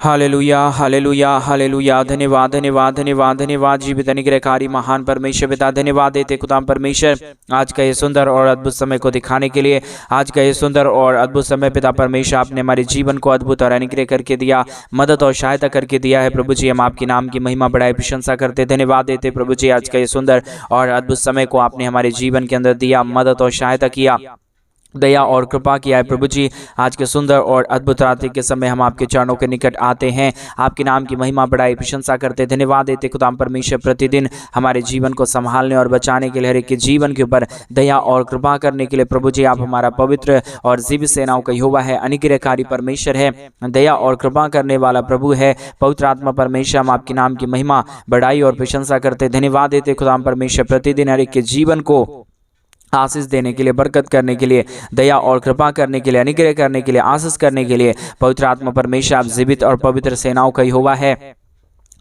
Hallelujah hallelujah hallelujah. धन्यवाद धन्यवाद धन्यवाद धन्यवाद जीवित अनुग्रहकारी महान परमेश्वर पिता, धन्यवाद देते खुदाम परमेश्वर आज का ये सुंदर और अद्भुत समय को दिखाने के लिए। आज का ये सुंदर और अद्भुत समय पिता परमेश्वर आपने हमारे जीवन को अद्भुत और अनुग्रह करके दिया, मदद और सहायता करके दिया है। प्रभु जी हम आपके नाम की महिमा बढ़ाई प्रशंसा करते, धन्यवाद देते प्रभु जी आज का ये सुंदर और अद्भुत समय को आपने हमारे जीवन के अंदर दिया, मदद और सहायता किया, दया और कृपा किया है। प्रभु जी आज के सुंदर और अद्भुत रात्रि के समय हम आपके चरणों के निकट आते हैं, आपके नाम की महिमा बढ़ाई प्रशंसा करते, धन्यवाद देते खुदाम परमेश्वर प्रतिदिन हमारे जीवन को संभालने और बचाने के लिए, हर एक के जीवन के ऊपर दया और कृपा करने के लिए। प्रभु जी आप हमारा पवित्र और जीवित सेनाओं का यहोवा है, अनुग्रहकारी परमेश्वर है, दया और कृपा करने वाला प्रभु है, पवित्र आत्मा परमेश्वर। हम आपके नाम की महिमा बढ़ाई और प्रशंसा करते, धन्यवाद देते खुदाम परमेश्वर प्रतिदिन हर एक के जीवन को आशीष देने के लिए, बरकत करने के लिए, दया और कृपा करने के लिए, अनुग्रह करने के लिए, आशीष करने के लिए। पवित्र आत्मा परमेश्वर आप जीवित और पवित्र सेनाओं का यहोवा है,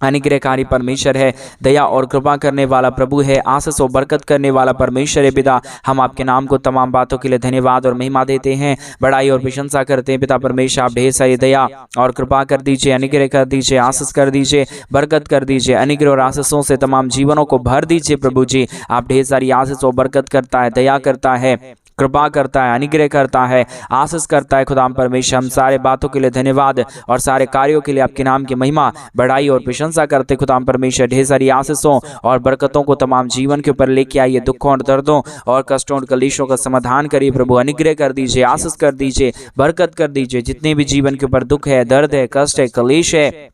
अनुग्रहकारी परमेश्वर है, दया और कृपा करने वाला प्रभु है, आशीष और बरकत करने वाला परमेश्वर है। पिता हम आपके नाम को तमाम बातों के लिए धन्यवाद और महिमा देते हैं, बड़ाई और प्रशंसा करते हैं। पिता परमेश्वर आप ढेर सारी दया और कृपा कर दीजिए, अनुग्रह कर दीजिए, आशीष कर दीजिए, बरकत कर दीजिए, अनुग्रह और आशीषों से तमाम जीवनों को भर दीजिए। प्रभु जी आप ढेर सारी आशीष और बरकत करता है, दया करता है, कृपा करता है, अनुग्रह करता है, आशीष करता है। खुदाम परमेश्वर हम सारे बातों के लिए धन्यवाद और सारे कार्यों के लिए आपके नाम की महिमा बढ़ाई और प्रशंसा करते। खुदाम परमेश्वर ढेर सारी आशीषों और बरकतों को तमाम जीवन के ऊपर लेके आइए, दुखों और दर्दों और कष्टों और कलेशों का समाधान करिए। प्रभु अनुग्रह कर दीजिए, आशीष कर दीजिए, बरकत कर दीजिए। जितने भी जीवन के ऊपर दुख है, दर्द है, कष्ट है, कलेश है,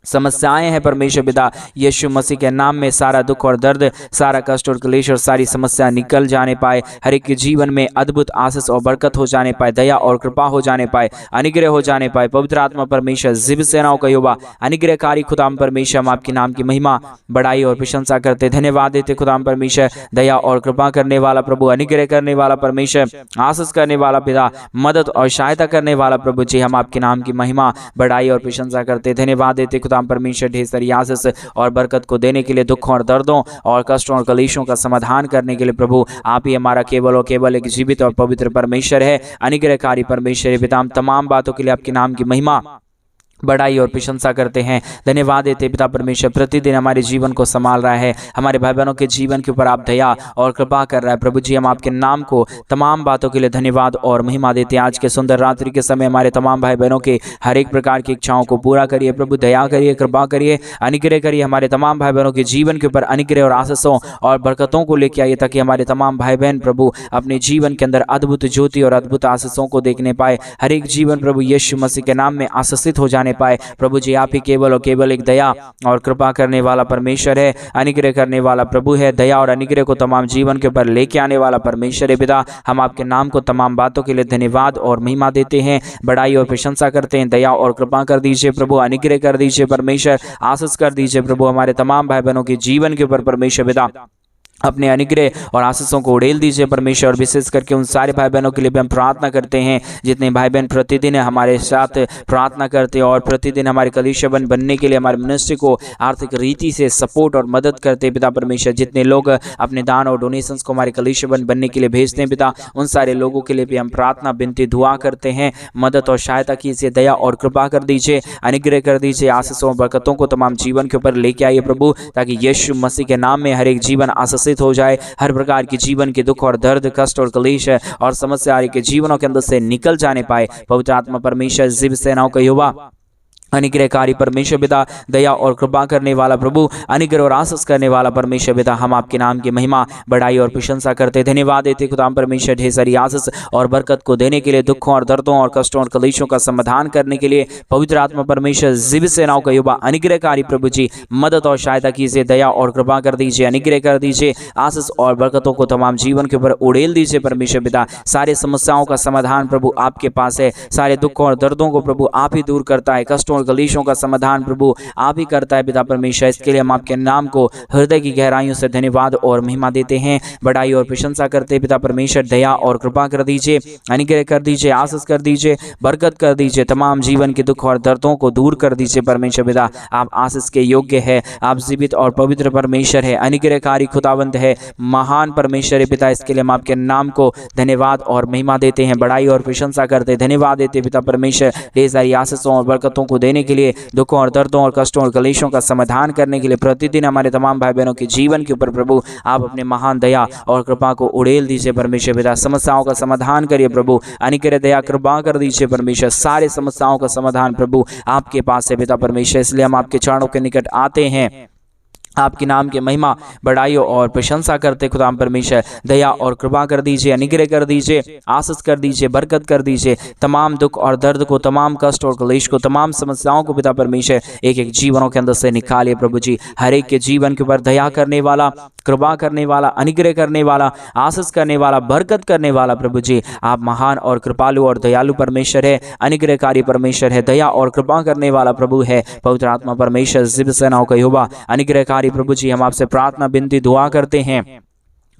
समस्याएं हैं, परमेश्वर पिता यीशु मसीह के नाम में सारा दुख और दर्द, सारा कष्ट और क्लेश और सारी समस्या निकल जाने पाए, हर एक के जीवन में अद्भुत आशीष और बरकत हो जाने पाए, दया और कृपा हो जाने पाए, अनुग्रह हो जाने पाए। पवित्र आत्मा परमेश्वर जीवित सेनाओं का यहोवा अनुग्रहकारी खुदाम परमेश्वर हम आपके नाम की महिमा बढ़ाई और प्रशंसा करते, धन्यवाद देते खुदाम परमेश्वर, दया और कृपा करने वाला प्रभु, अनुग्रह करने वाला परमेश्वर, आशीष करने वाला पिता, मदद और सहायता करने वाला प्रभु जी हम आपके नाम की महिमा बढ़ाई और प्रशंसा करते, धन्यवाद देते खुदाम परमेश्वर ढेर सारी आशीष और बरकत को देने के लिए, दुखों और दर्दों और कष्टों और कलेशों का समाधान करने के लिए। प्रभु आप ही हमारा केवल और केवल एक जीवित और पवित्र परमेश्वर है, अनुग्रहकारी परमेश्वर है। पिता हम तमाम बातों के लिए आपके नाम की महिमा बढ़ाई और प्रशंसा करते हैं, धन्यवाद देते पिता परमेश्वर प्रतिदिन हमारे जीवन को संभाल रहा है, हमारे भाई बहनों के जीवन के ऊपर आप दया और कृपा कर रहा है। प्रभु जी हम आपके नाम को तमाम बातों के लिए धन्यवाद और महिमा देते हैं। आज के सुंदर रात्रि के समय हमारे तमाम भाई बहनों के हर एक प्रकार की इच्छाओं को पूरा करिए। प्रभु दया करिए, कृपा करिए, अनुग्रह करिए। हमारे तमाम भाई बहनों के जीवन के ऊपर अनुग्रह और आशीषों और बरकतों को लेकर आइए, ताकि हमारे तमाम भाई बहन प्रभु अपने जीवन के अंदर अद्भुत ज्योति और अद्भुत आशीषों को देखने पाए। हर एक जीवन प्रभु यीशु मसीह के नाम में आशीषित हो जाने पाए। प्रभु जी आप ही केवल और केवल एक दया और कृपा करने वाला परमेश्वर है, अनुग्रह करने वाला प्रभु है, दया और अनुग्रह को तमाम जीवन के ऊपर लेके आने वाला परमेश्वर है। पिता हम आपके नाम को तमाम बातों के लिए धन्यवाद और महिमा देते हैं, बढ़ाई और प्रशंसा करते हैं। दया और कृपा कर दीजिए प्रभु, अनुग्रह कर दीजिए परमेश्वर, आशीष कर दीजिए प्रभु हमारे तमाम भाई बहनों के जीवन के ऊपर परमेश्वर पिता अपने अनुग्रह और आशीषों को उड़ेल दीजिए परमेश्वर। और विशेष करके उन सारे भाई बहनों के लिए भी हम प्रार्थना करते हैं जितने भाई बहन प्रतिदिन हमारे साथ प्रार्थना करते हैं और प्रतिदिन हमारे कलीसिया बनने के लिए हमारे मिनिस्ट्री को आर्थिक रीति से सपोर्ट और मदद करते हैं। पिता परमेश्वर जितने लोग अपने दान और डोनेशंस को हमारे कलीसिया बनने के लिए भेजते हैं पिता, उन सारे लोगों के लिए भी हम प्रार्थना विनती दुआ करते हैं, मदद और सहायता कीजिए, दया और कृपा कर दीजिए, अनुग्रह कर दीजिए, आशीषों बरकतों को तमाम जीवन के ऊपर लेके आइए प्रभु, ताकि यीशु मसीह के नाम में हर एक जीवन आशीष हो जाए, हर प्रकार की जीवन के दुख और दर्द, कष्ट और क्लेश और समस्या के जीवनों के अंदर से निकल जाने पाए। पवित्र आत्मा परमेश्वर जीवित सेनाओं का यहोवा अनुग्रहकारी परमेश्वर पिता, दया और कृपा करने वाला प्रभु, अनुग्रह और आशीष करने वाला परमेश्वर पिता हम आपके नाम की महिमा बढ़ाई और प्रशंसा करते, धन्यवाद देते खुदाम परमेश्वर ढेर सारी आशीष और बरकत को देने के लिए, दुखों और दर्दों और कष्टों और कलेशों का समाधान करने के लिए। पवित्र आत्मा परमेश्वर जीवित सेनाओं का युवा अनुग्रहकारी प्रभु जी मदद और सहायता कीजिए, दया और कृपा कर दीजिए, अनुग्रह कर दीजिए, आशीष और बरकतों को तमाम जीवन के ऊपर उड़ेल दीजिए परमेश्वर पिता। सारे समस्याओं का समाधान प्रभु आपके पास है, सारे दुखों और दर्दों को प्रभु आप ही दूर करता है, कष्टों कलेशों का समाधान प्रभु आप ही करता है पिता परमेश्वर। इसके लिए हम आपके नाम को हृदय की गहराइयों से धन्यवाद और महिमा देते हैं, बढ़ाई और प्रशंसा करते हैं पिता परमेश्वर। दया और कृपा कर दीजिए, अनुग्रह कर दीजिए, आशीष कर दीजिए, बरकत कर दीजिए, तमाम जीवन के दुख और दर्दों को दूर कर दीजिए परमेश्वर पिता। आप आशीष के योग्य है, आप जीवित और पवित्र परमेश्वर है, अनुग्रहकारी खुदावंत है, महान परमेश्वर है पिता। इसके लिए हम आपके नाम को धन्यवाद और महिमा देते हैं, बढ़ाई और प्रशंसा करते हैं, धन्यवाद देते पिता परमेश्वर। ढेर सारी आशीषों और बरकतों को देने के लिए, दुखों और दर्दों और कष्टों और कलेशों का समाधान करने के लिए, प्रतिदिन हमारे तमाम भाई बहनों के जीवन के ऊपर प्रभु आप अपने महान दया और कृपा को उड़ेल दीजिए परमेश्वर पिता। समस्याओं का समाधान करिए प्रभु, अनिकर दया कृपा कर दीजिए परमेश्वर। सारे समस्याओं का समाधान प्रभु आपके पास है पिता परमेश्वर, इसलिए हम आपके चरणों के निकट आते हैं, आपके नाम की महिमा बढ़ाई और प्रशंसा करते खुदाम परमेश्वर। दया और कृपा कर दीजिए, अनुग्रह कर दीजिए, आशीष कर दीजिए, बरकत कर दीजिए। तमाम दुख और दर्द को, तमाम कष्ट और क्लेश को, तमाम समस्याओं को पिता परमेश्वर एक एक जीवनों के अंदर से निकालिए प्रभु जी। हर एक के जीवन के ऊपर दया करने वाला, कृपा करने वाला, अनुग्रह करने वाला, आशीष करने वाला, बरकत करने वाला प्रभु जी आप महान और कृपालु और दयालु परमेश्वर है, अनुग्रहकारी परमेश्वर है, दया और कृपा करने वाला प्रभु है। पवित्र आत्मा परमेश्वर जिब सेनाओं का यहोवा अनुग्रहकारी प्रभु जी, हम आपसे प्रार्थना विनती दुआ करते हैं,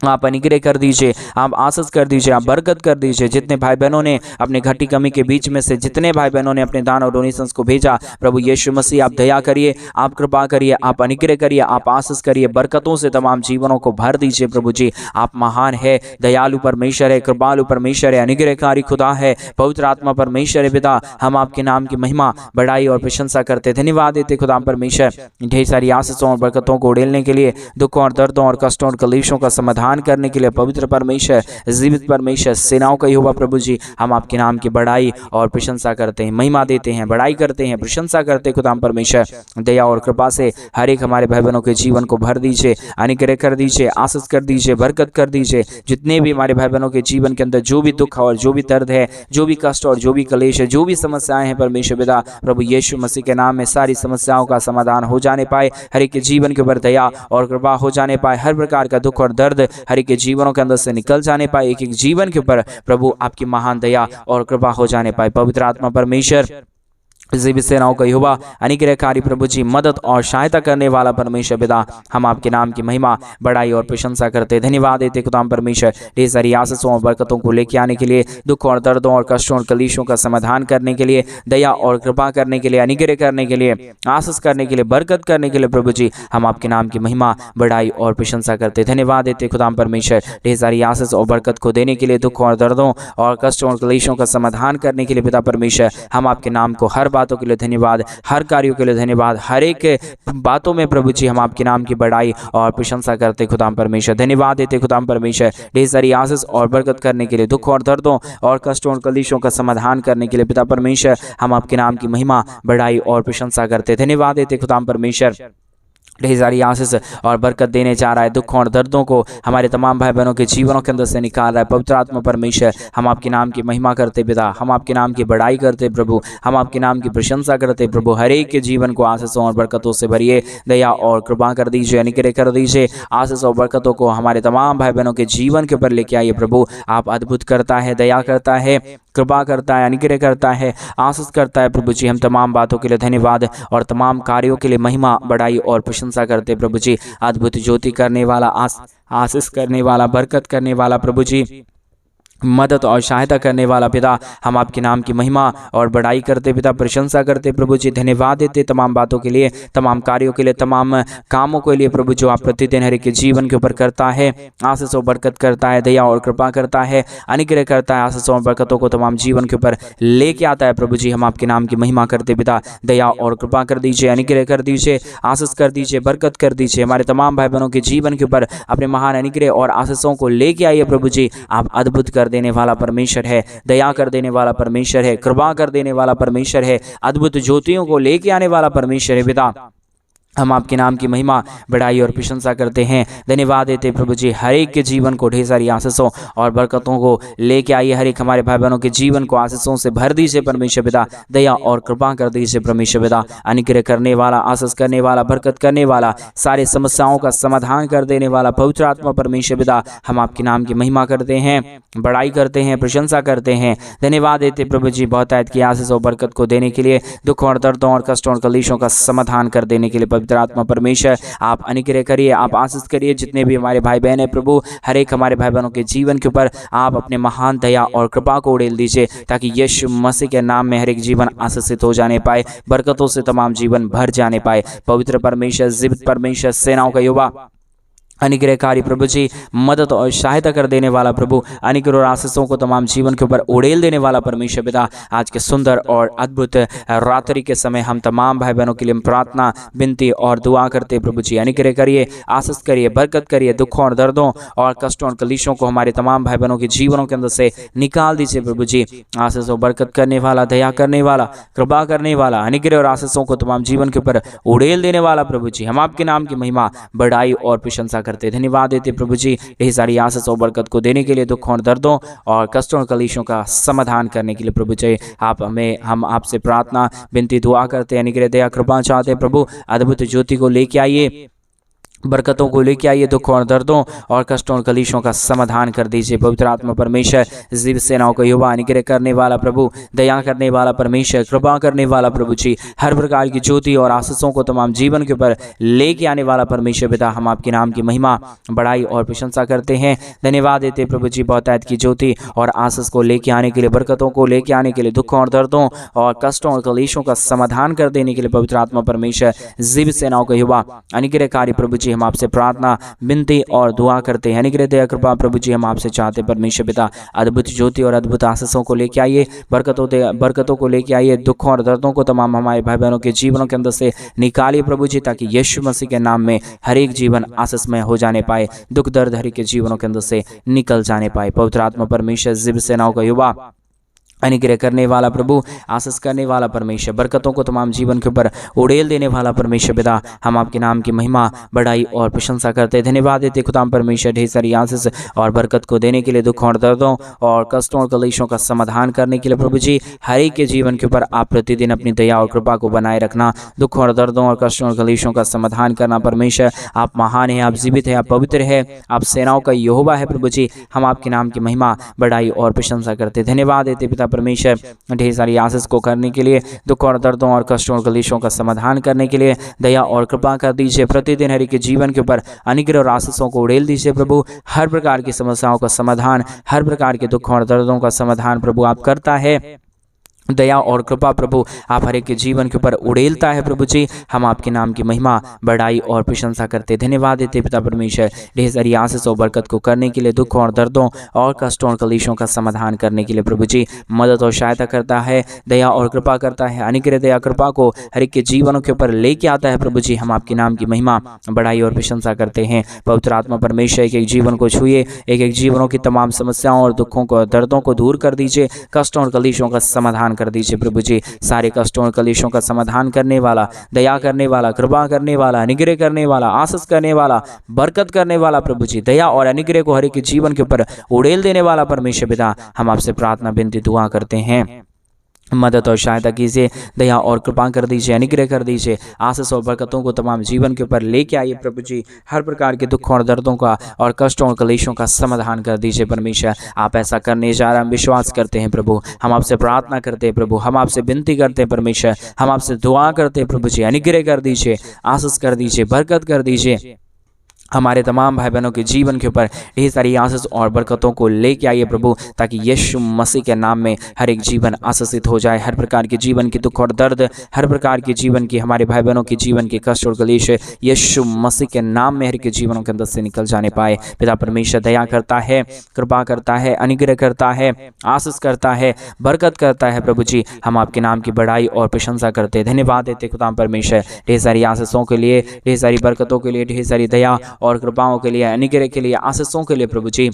आप अनुग्रह कर दीजिए, आप आशीष कर दीजिए, आप बरकत कर दीजिए। जितने भाई बहनों ने अपने घटी कमी के बीच में से, जितने भाई बहनों ने अपने दान और डोनेशंस को भेजा प्रभु यीशु मसीह आप दया करिए, आप कृपा करिए, आप अनुग्रह करिए, आप आशीष करिए, बरकतों से तमाम जीवनों को भर दीजिए प्रभु जी। आप महान है, दयालु परमेश्वर है, कृपालु परमेश्वर है, अनुग्रहकारी खुदा है, पवित्र आत्मा परमेश्वर है पिता। हम आपके नाम की महिमा बढ़ाई और प्रशंसा करते, धन्यवाद देते खुदा परमेश्वर ढेर सारी आशीषों और बरकतों को उड़ेलने के लिए, दुखों और दर्दों और कष्टों और कलेशों का समाधान करने के लिए। पवित्र परमेश्वर, जीवित परमेश्वर, सेनाओं का यहोवा प्रभु जी, हम आपके नाम की बढ़ाई और प्रशंसा करते हैं, महिमा देते हैं, बढ़ाई करते हैं, प्रशंसा करते हैं खुदा परमेश्वर। दया और कृपा से हर एक हमारे भाई बहनों के जीवन को भर दीजिए, अनुग्रह कर दीजिए, आशीष कर दीजिए, बरकत कर दीजिए। जितने भी हमारे भाई बहनों के जीवन के अंदर जो भी दुख और जो भी दर्द है, जो भी कष्ट और जो भी कलेश है, जो भी समस्याएं हैं परमेश्वर पिता, प्रभु यीशु मसीह के नाम में सारी समस्याओं का समाधान हो जाने पाए, हर एक के जीवन के ऊपर दया और कृपा हो जाने पाए, हर प्रकार का दुख और दर्द हर एक के जीवनों के अंदर से निकल जाने पाए, एक एक जीवन के ऊपर प्रभु आपकी महान दया और कृपा हो जाने पाए। पवित्र आत्मा परमेश्वर, जीवित सेनाओं का यहोवा, अनुग्रहकारी प्रभु जी, मदद और सहायता करने वाला परमेश्वर पिता, हम आपके नाम की महिमा बढ़ाई और प्रशंसा करते, धन्यवाद देते खुदा परमेश्वर ढेर सारी आशीषों और बरकतों को लेके आने के लिए, दुख और दर्दों और कष्टों और कलेशों का समाधान करने के लिए, दया और कृपा करने के लिए, अनुग्रह करने के लिए, आशीष करने के लिए, बरकत करने के लिए प्रभु जी हम आपके नाम की महिमा बढ़ाई और प्रशंसा करते, धन्यवाद देते खुदा परमेश्वर ढेर सारी आशीष और बरकत को देने के लिए, दुख और दर्दों और कष्टों और कलेशों का समाधान करने के लिए पिता परमेश्वर हम आपके नाम को हर बातों के लिए धन्यवाद, हर कार्यों के लिए धन्यवाद, हर एक बातों में प्रभु जी हम आपके नाम की बढ़ाई और प्रशंसा करते खुदा परमेश्वर, धन्यवाद देते खुदा परमेश्वर ढेर सारी आशीष और बरकत करने के लिए, दुख और दर्दों और कष्टों और कलेशों का समाधान करने के लिए पिता परमेश्वर हम आपके नाम की महिमा बढ़ाई और प्रशंसा करते, धन्यवाद देते खुदा परमेश्वर ढेर सारी आशीष और बरकत देने जा रहा है। दुखों और दर्दों को हमारे तमाम भाई बहनों के जीवनों के अंदर से निकाल रहा है। पवित्र आत्मा परमेश्वर हम आपके नाम की महिमा करते पिता, हम आपके नाम की बढ़ाई करते प्रभु, हम आपके नाम की प्रशंसा करते प्रभु। हर एक के जीवन को आशीषों और बरकतों से भरिए, दया और कृपा कर दीजिए, अनुग्रह कर दीजिए। आशीष और बरकतों को हमारे तमाम भाई बहनों के जीवन के ऊपर लेके आइए प्रभु। आप अद्भुत करता है, दया करता है, कृपा करता है, अनुग्रह करता है, आशीष करता है प्रभु जी। हम तमाम बातों के लिए धन्यवाद और तमाम कार्यों के लिए महिमा बढ़ाई और प्रशंसा करते प्रभु जी। अद्भुत ज्योति करने वाला, आशीष करने वाला, बरकत करने वाला प्रभु जी, मदद और सहायता करने वाला पिता, हम आपके नाम की महिमा और बढ़ाई करते पिता, प्रशंसा करते प्रभु जी। धन्यवाद देते तमाम बातों के लिए, तमाम कार्यों के लिए, तमाम कामों के लिए प्रभु जो आप प्रतिदिन हर एक के जीवन के ऊपर करता है, आशीष और बरकत करता है, दया और कृपा करता है, अनुग्रह करता है, आशीष और बरकतों को तमाम जीवन के ऊपर लेके आता है प्रभु जी। हम आपके नाम की महिमा करते पिता, दया और कृपा कर दीजिए, अनुग्रह कर दीजिए, आशीष कर दीजिए, बरकत कर दीजिए। हमारे तमाम भाई बहनों के जीवन के ऊपर अपने महान अनुग्रह और आशीषों को लेके आइए प्रभु जी। आप अद्भुत कर देने वाला परमेश्वर है, दया कर देने वाला परमेश्वर है, कृपा कर देने वाला परमेश्वर है, अद्भुत ज्योतियों को लेके आने वाला परमेश्वर है पिता। हम आपके नाम की महिमा बढ़ाई और प्रशंसा करते हैं, धन्यवाद देते प्रभु जी। हर एक के जीवन को ढेर सारी आशीषों और बरकतों को लेके आइए, हर एक हमारे भाई बहनों के जीवन को आशीषों से भर दीजिए परमेश्वर पिता, दया और कृपा कर दीजिए परमेश्वर पिता। अनुग्रह करने वाला, आशीष करने वाला, बरकत करने वाला, सारे समस्याओं का समाधान कर देने वाला पवित्र आत्मा परमेश्वर पिता, हम आपके नाम की महिमा करते हैं, बढ़ाई करते हैं, प्रशंसा करते हैं, धन्यवाद देते प्रभु जी। बहुत आयत की आशीष और बरकत को देने के लिए, दुखों और दर्दों और कष्टों और कलेशों का समाधान कर देने के लिए पवित्र आत्मा परमेश्वर आप अनुग्रह करिए, आप आशीष करिए। जितने भी हमारे भाई बहन है प्रभु, हर एक हमारे भाई बहनों के जीवन के ऊपर आप अपने महान दया और कृपा को उड़ेल दीजिए, ताकि यीशु मसीह के नाम में हर एक जीवन आशीषित हो जाने पाए, बरकतों से तमाम जीवन भर जाने पाए। पवित्र परमेश्वर, जीवित परमेश्वर, सेनाओं का यहोवा, अनुग्रहकारी प्रभु जी, मदद और सहायता कर देने वाला प्रभु, अनुग्रह और आशीषों को तमाम जीवन के ऊपर उड़ेल देने वाला परमेश्वर पिता, आज के सुंदर और अद्भुत रात्रि के समय हम तमाम भाई बहनों के लिए प्रार्थना, विनती और दुआ करते प्रभु जी। अनुग्रह करिए, आशीष करिए, बरकत करिए, दुखों और दर्दों और कष्टों और कलेशों को हमारे तमाम भाई बहनों के जीवनों के अंदर से निकाल दीजिए प्रभु जी। आशीष और बरकत करने वाला, दया करने वाला, कृपा करने वाला, अनुग्रह और आशीषों को तमाम जीवन के ऊपर उड़ेल देने वाला प्रभु जी, हम आपके नाम की महिमा, बढ़ाई और प्रशंसा करते, धन्यवाद देते प्रभु जी। यही सारी आशीष और बरकत को देने के लिए, दुखों और दर्दों और कष्टों और कलेशों का समाधान करने के लिए प्रभु जी, हम आपसे प्रार्थना, विनती, दुआ करते हैं, अनुग्रह, दया, कृपा चाहते हैं प्रभु। अद्भुत ज्योति को लेके आइए, बरकतों को लेके आइए, दुखों और दर्दों और कष्टों और कलेशों का समाधान कर दीजिए। पवित्र आत्मा परमेश्वर, जीव सेनाओं का युवा, अनुग्रह करने वाला प्रभु, दया करने वाला परमेश्वर, कृपा करने वाला प्रभु जी, हर प्रकार की ज्योति और आशीषों को तमाम जीवन के ऊपर लेके आने वाला परमेश्वर पिता, हम आपके नाम की महिमा, बढ़ाई और प्रशंसा करते हैं, धन्यवाद देते प्रभु जी। बहुतायत की ज्योति और आशीष को लेके आने के लिए, बरकतों को लेके आने के लिए, दुखों और दर्दों और कष्टों और कलेशों का समाधान कर देने के लिए पवित्र आत्मा परमेश्वर, जीव सेनाओं का युवा, अनुग्रहकारी प्रभु जी, हम आपसे प्रार्थना, विनती और दुआ करते हैं। अनुग्रह, दया, कृपा प्रभु जी, हम आपसे चाहते परमेश्वर पिता, अद्भुत ज्योति और अद्भुत आशीषों को लेके आइए, बरकतों को लेके आइए, दुखों और दर्दों को तमाम हमारे भाई बहनों के जीवनों के अंदर से निकालिए प्रभु जी, ताकि यीशु मसीह के नाम में हर एक जीवन आशीषमय हो जाने पाए, दुख दर्द हर एक के जीवनों के अंदर से निकल जाने पाए। पवित्र आत्मा परमेश्वर, जीव सेनाओं का युवा, अनुग्रह करने वाला प्रभु, आशीष करने वाला परमेश्वर, बरकतों को तमाम जीवन के ऊपर उड़ेल देने वाला परमेश्वर पिता, हम आपके नाम की महिमा, बढ़ाई और प्रशंसा करते, धन्यवाद देते खुदाम परमेश्वर, ढेर सारी आशीष और बरकत को देने के लिए, दुखों और दर्दों और कष्टों और कलेशों का समाधान करने के लिए प्रभु जी, हर एक के जीवन के ऊपर आप प्रतिदिन अपनी दया और कृपा को बनाए रखना, दुखों और दर्दों और कष्टों और कलेशों का समाधान करना। परमेश्वर, आप महान है, आप जीवित है, आप पवित्र है, आप सेनाओं का यहोवा है प्रभु जी, हम आपके नाम की महिमा, बढ़ाई और प्रशंसा करते, धन्यवाद देते पिता परमेश्वर, ढेर सारी आशीष को करने के लिए, दुख और दर्दों और कष्टों और कलेशों का समाधान करने के लिए, दया और कृपा कर दीजिए। प्रतिदिन हर एक के जीवन के ऊपर अनुग्रह और आशीषों को उड़ेल दीजिए प्रभु, हर प्रकार की समस्याओं का समाधान, हर प्रकार के दुखों और दर्दों का समाधान प्रभु आप करता है, दया और कृपा प्रभु आप हर एक के जीवन के ऊपर उड़ेलता है प्रभु जी, हम आपके नाम की महिमा, बढ़ाई और प्रशंसा करते, धन्यवाद देते पिता परमेश्वर, ढेर सारी आशीष और बरकत को करने के लिए, दुखों और दर्दों और कष्टों और कलेशों का समाधान करने के लिए प्रभु जी, मदद और सहायता करता है, दया और कृपा करता है, अनुग्रह, दया, कृपा को हर एक के जीवनों के ऊपर लेके आता है प्रभु जी, हम आपके नाम की महिमा, बढ़ाई और प्रशंसा करते हैं। पवित्र आत्मा परमेश्वर, एक एक जीवन को छुए, एक एक जीवनों की तमाम समस्याओं और दुखों को, दर्दों को दूर कर दीजिए, कष्टों और कलेशों का समाधान कर दीजिए प्रभु जी, सारे कष्टों और कलेशों का समाधान करने वाला, दया करने वाला, कृपा करने वाला, अनुग्रह करने वाला, आशीष करने वाला, बरकत करने वाला प्रभु जी, दया और अनुग्रह को हर एक जीवन के ऊपर उड़ेल देने वाला परमेश्वर पिता, हम आपसे प्रार्थना, विनती, दुआ करते हैं, मदद और सहायता कीजिए, दया और कृपा कर दीजिए, अनुग्रह कर दीजिए, आशीष और बरकतों को तमाम जीवन के ऊपर लेके आइए प्रभु जी, हर प्रकार के दुखों और दर्दों का और कष्टों और कलेशों का समाधान कर दीजिए परमेश्वर, आप ऐसा करने जा रहे हैं, हम विश्वास करते हैं प्रभु, हम आपसे प्रार्थना करते हैं प्रभु, हम आपसे विनती करते हैं परमेश्वर, हम आपसे दुआ करते हैं प्रभु जी, अनुग्रह कर दीजिए, आशीष कर दीजिए, बरकत कर दीजिए, हमारे तमाम भाई बहनों के जीवन के ऊपर ढेर सारी आशीष और बरकतों को लेके आइए प्रभु, ताकि यीशु मसीह के नाम में हर एक जीवन आशीषित हो जाए, हर प्रकार के जीवन के दुख और दर्द, हर प्रकार के जीवन की, हमारे भाई बहनों के जीवन के कष्ट और कलेश यीशु मसीह के नाम में हर एक जीवनों के अंदर से निकल जाने पाए। पिता परमेश्वर दया करता है, कृपा करता है, अनुग्रह करता है, आशीष करता है, बरकत करता है प्रभु जी, हम आपके नाम की बढ़ाई और प्रशंसा करते, धन्यवाद देते खुदा परमेश्वर, ढेर सारी आशीषों के लिए, ढेर सारी बरकतों के लिए, ढेर सारी दया और कृपाओं के लिए, अनुग्रह के लिए, आशीषों के लिए प्रभु जी,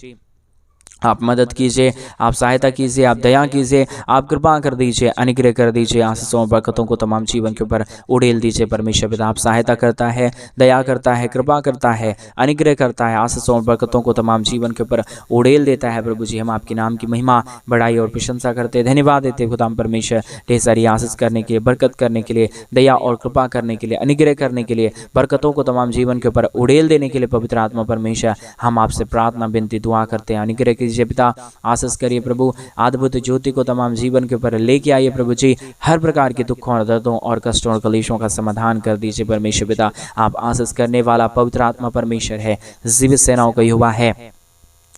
आप मदद कीजिए, आप सहायता कीजिए, आप दया कीजिए, आप कृपा कर दीजिए, अनुग्रह कर दीजिए, आशीषों और बरकतों को तमाम जीवन के ऊपर उड़ेल दीजिए परमेश्वर पिता, आप सहायता करता है, दया करता है, कृपा करता है, अनुग्रह करता है, आशीषों और बरकतों को तमाम जीवन के ऊपर उड़ेल देता है प्रभु जी, हम आपके नाम की महिमा, बढ़ाई और प्रशंसा करते, धन्यवाद देते खुदा परमेश्वर, ढेर सारी आशीष करने के लिए, बरकत करने के लिए, दया और कृपा करने के लिए, अनुग्रह करने के लिए, बरकतों को तमाम जीवन के ऊपर उड़ेल देने के लिए पवित्र आत्मा परमेश्वर, हम आपसे प्रार्थना, विनती, दुआ करते हैं, अनुग्रह कीजिए पिता, आशीष करिए प्रभु, अद्भुत ज्योति को तमाम जीवन के ऊपर लेके आइए प्रभु जी, हर प्रकार के दुखों और दर्दों और कष्टों और कलेशों का समाधान कर दीजिए परमेश्वर पिता, आप आशीष करने वाला पवित्र आत्मा परमेश्वर है, जीवित सेनाओं का युवा है,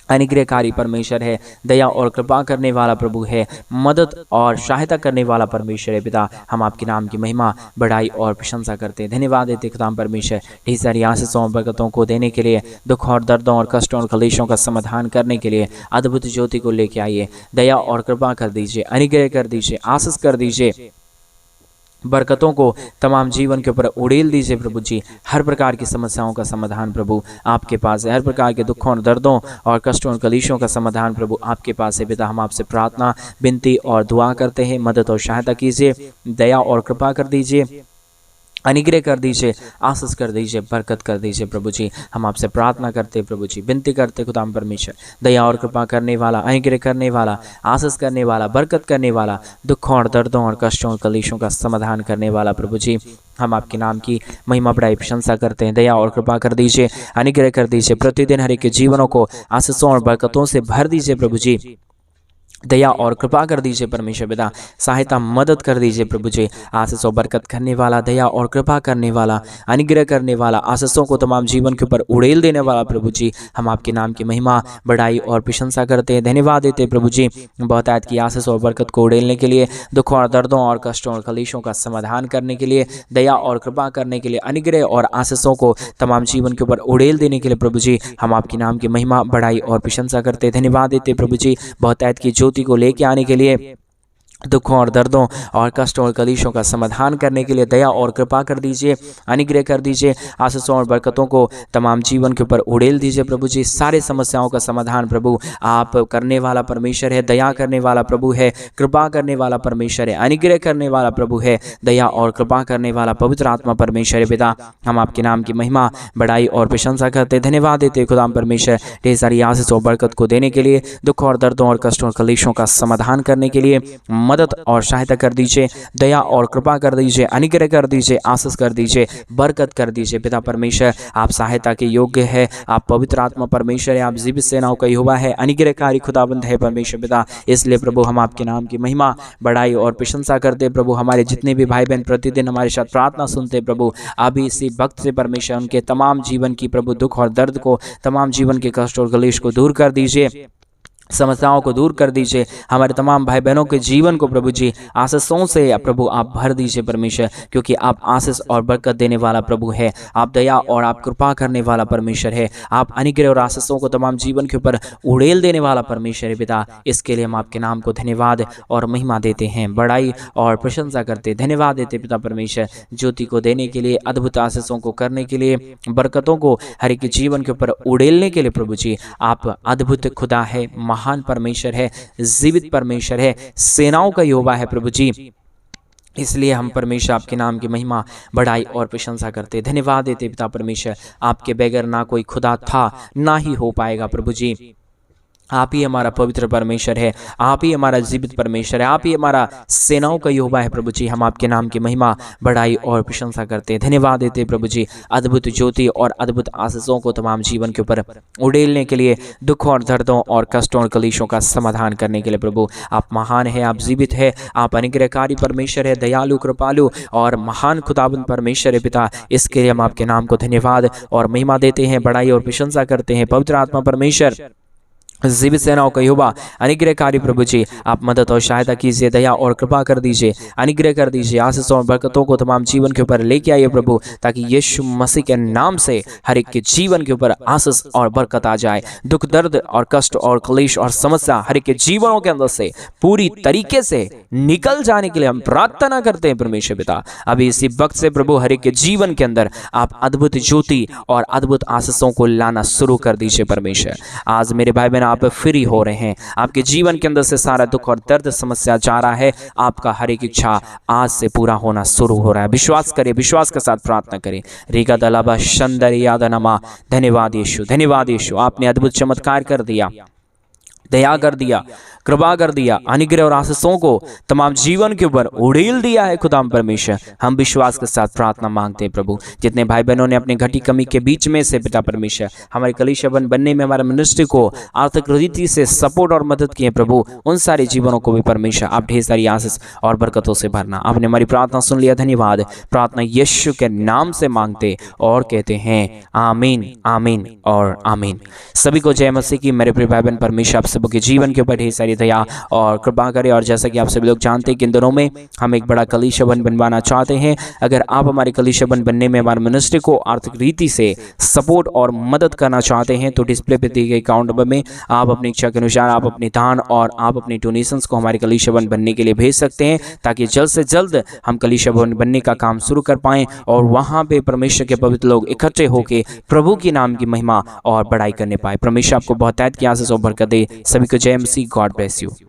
अनुग्रहकारी परमेश्वर है, दया और कृपा करने वाला प्रभु है, मदद और सहायता करने वाला परमेश्वर है। पिता, हम आपके नाम की महिमा, बड़ाई और प्रशंसा करते हैं, धन्यवाद देते खुदाम परमेश्वर, ढेर सारी आशीषों और बरकतों को देने के लिए, दुख और दर्दों और कष्टों और क्लेशों का समाधान करने के लिए अद्भुत ज्योति को लेके आइए, दया और कृपा कर दीजिए, अनुग्रह कर दीजिए, आशीष कर दीजिए, बरकतों को तमाम जीवन के ऊपर उड़ेल दीजिए प्रभु जी। हर प्रकार की समस्याओं का समाधान प्रभु आपके पास है, हर प्रकार के दुखों और दर्दों और कष्टों और कलीशों का समाधान प्रभु आपके पास है। पिता, हम आपसे प्रार्थना, विनती और दुआ करते हैं, मदद और सहायता कीजिए, दया और कृपा कर दीजिए, अनुग्रह कर दीजिए, आशीष कर दीजिए, बरकत कर दीजिए प्रभु जी। हम आपसे प्रार्थना करते प्रभु जी, विनती करते खुदाम परमेश्वर, दया और कृपा करने वाला, अनुग्रह करने वाला, आशीष करने वाला, बरकत करने वाला, दुखों और दर्दों और कष्टों और कलेशों का समाधान करने वाला प्रभु जी। हम आपके नाम की महिमा बड़ाई प्रशंसा करते हैं, दया और कृपा कर दीजिए, अनुग्रह कर दीजिए, प्रतिदिन हर एक के जीवनों को आशीषों और बरकतों से भर दीजिए प्रभु जी। दया और कृपा कर दीजिए परमेश्वर पिता, सहायता मदद कर दीजिए प्रभु जी। आशीषों बरकत करने वाला, दया और कृपा करने वाला, अनुग्रह करने वाला, आशीषों को तमाम जीवन के ऊपर उड़ेल देने वाला प्रभु जी। हम आपके नाम की महिमा, बड़ाई और प्रशंसा करते हैं, धन्यवाद देते हैं प्रभु जी। बहुतायत की आशीषों और बरकत को उड़ेलने के लिए, दुखों और दर्दों और कष्टों और कलेशों का समाधान करने के लिए, दया और कृपा करने के लिए, अनुग्रह और आशीषों को तमाम जीवन के ऊपर उड़ेल देने के लिए प्रभु जी, हम आपके नाम की महिमा, बड़ाई और प्रशंसा करते हैं, धन्यवाद देते प्रभु जी। बहुतायत की ज्योति को लेके आने के लिए, दुखों और दर्दों और कष्टों और कलीशों का समाधान करने के लिए दया और कृपा कर दीजिए, अनुग्रह कर दीजिए, आशीषों और बरकतों को तमाम जीवन के ऊपर उड़ेल दीजिए प्रभु जी। सारे समस्याओं का समाधान प्रभु आप करने वाला परमेश्वर है, दया करने वाला प्रभु है, कृपा करने वाला परमेश्वर है, अनुग्रह करने वाला प्रभु है, दया और कृपा करने वाला पवित्र आत्मा परमेश्वर है। पिता, हम आपके नाम की महिमा, बड़ाई और प्रशंसा करते, धन्यवाद देते खुदाम परमेश्वर, ढेर सारी आशीष और बरकत को देने के लिए, दुख और दर्दों और कष्टों और कलेशों का समाधान करने के लिए मदद और सहायता कर दीजिए, दया और कृपा कर दीजिए, अनुग्रह कर दीजिए, आशीष कर दीजिए, बरकत कर दीजिए। पिता परमेश्वर, आप सहायता के योग्य है, आप पवित्र आत्मा परमेश्वर है, आप जीवित सेनाओं का यहोवा है, अनुग्रहकारी खुदाबंद है परमेश्वर पिता। इसलिए प्रभु हम आपके नाम की महिमा, बड़ाई और प्रशंसा करते प्रभु। हमारे जितने भी भाई बहन प्रतिदिन हमारे साथ प्रार्थना सुनते प्रभु, अभी इसी वक्त से परमेश्वर उनके तमाम जीवन की प्रभु दुख और दर्द को, तमाम जीवन के कष्ट और कलेश को दूर कर दीजिए, समस्याओं को दूर कर दीजिए। हमारे तमाम भाई बहनों के जीवन को प्रभु जी आशीषों से प्रभु आप भर दीजिए परमेश्वर, क्योंकि आप आशीष और बरकत देने वाला प्रभु है, आप दया और आप कृपा करने वाला परमेश्वर है, आप अनुग्रह और आशीषों को तमाम जीवन के ऊपर उड़ेल देने वाला परमेश्वर है पिता। इसके लिए हम आपके नाम को धन्यवाद और महिमा देते हैं, बड़ाई और प्रशंसा करते, धन्यवाद देते पिता परमेश्वर, ज्योति को देने के लिए, अद्भुत आशीषों को करने के लिए, बरकतों को हर एक जीवन के ऊपर उड़ेलने के लिए प्रभु जी। आप अद्भुत खुदा है, महान परमेश्वर है, जीवित परमेश्वर है, सेनाओं का यहोवा है प्रभु जी। इसलिए हम परमेश्वर आपके नाम की महिमा, बड़ाई और प्रशंसा करते, धन्यवाद देते पिता परमेश्वर। आपके बगैर ना कोई खुदा था, ना ही हो पाएगा प्रभु जी। आप ही हमारा पवित्र परमेश्वर है, आप ही हमारा जीवित परमेश्वर है, आप ही हमारा सेनाओं का यहोवा है प्रभु जी। हम आपके नाम की महिमा, बड़ाई और प्रशंसा करते हैं, धन्यवाद देते प्रभु जी। अद्भुत ज्योति और अद्भुत आशीषों को तमाम जीवन के ऊपर उड़ेलने के लिए, दुखों और दर्दों और कष्टों और कलेशों का समाधान करने के लिए प्रभु आप महान है, आप जीवित है, आप अनुग्रहकारी परमेश्वर है, दयालु, कृपालु और महान खुदाबंद परमेश्वर है पिता। इसके लिए हम आपके नाम को धन्यवाद और महिमा देते हैं, बड़ाई और प्रशंसा करते हैं। पवित्र आत्मा परमेश्वर, जीवित सेनाओं का यहोवा, अनुग्रहकारी प्रभु जी, आप मदद और सहायता कीजिए, दया और कृपा कर दीजिए, अनुग्रह कर दीजिए, आशीषों और बरकतों को तमाम जीवन के ऊपर लेके आइए प्रभु, ताकि यीशु मसीह के नाम से हर एक के जीवन के ऊपर आशीष और बरकत आ जाए। दुख, दर्द और कष्ट और क्लेश और समस्या हर एक के जीवनों के अंदर से पूरी तरीके से निकल जाने के लिए हम प्रार्थना करते हैं परमेश्वर पिता। अभी इसी वक्त से प्रभु हर एक के जीवन के अंदर आप अद्भुत ज्योति और अद्भुत आशीषों को लाना शुरू कर दीजिए परमेश्वर। आज मेरे भाई बहन आप फ्री हो रहे हैं, आपके जीवन के अंदर से सारा दुख और दर्द समस्या जा रहा है, आपका हर एक इच्छा आज से पूरा होना शुरू हो रहा है। विश्वास करें, विश्वास के साथ प्रार्थना करें। रीगा दलाबा शंदर यादनमा, धन्यवाद यीशु, धन्यवाद यीशु, आपने अद्भुत चमत्कार कर दिया। दया कर दिया, कृपा कर दिया, अनुग्रह और आशीषों को तमाम जीवन के ऊपर उड़ेल दिया है खुदा परमेश्वर। हम विश्वास के साथ प्रार्थना मांगते हैं प्रभु। जितने भाई बहनों ने अपनी घटी कमी के बीच में से पिता परमेश्वर हमारे कलीसिया बनने में, हमारे मिनिस्ट्री को आर्थिक रीति से सपोर्ट और मदद किए प्रभु, उन सारे जीवनों को भी परमेश्वर आप ढेर सारी आशीष और बरकतों से भरना। आपने हमारी प्रार्थना सुन लिया, धन्यवाद। प्रार्थना यीशु के नाम से मांगते और कहते हैं आमीन, आमीन और आमीन। सभी को जय मसीह की। मेरे प्रिय भाई बहन, परमेश्वर आप सबके जीवन के ऊपर ढेर सारी दया और कृपा करे। और जैसा कि आप सभी लोग जानते हैं कि इन दिनों में हम एक बड़ा कलीसिया बनवाना चाहते हैं। अगर आप हमारे कलीसिया बनने में हमारे मिनिस्ट्री को आर्थिक रीति से सपोर्ट और मदद करना चाहते हैं तो डिस्प्ले पे दिए गए अकाउंट नंबर में आप अपनी इच्छा के अनुसार आप अपनी दान और आप अपनी डोनेशंस को हमारे कलीसिया बनने के लिए भेज सकते हैं, ताकि जल्द से जल्द हम कलीसिया बनने का काम शुरू कर पाएं और वहां पे परमेश्वर के पवित्र लोग इकट्ठे होकर प्रभु के नाम की महिमा और बड़ाई करने पाए। परमेश्वर आपको बहुत की आशीष और बरकत दे। सभी को जय मसीह। God bless you.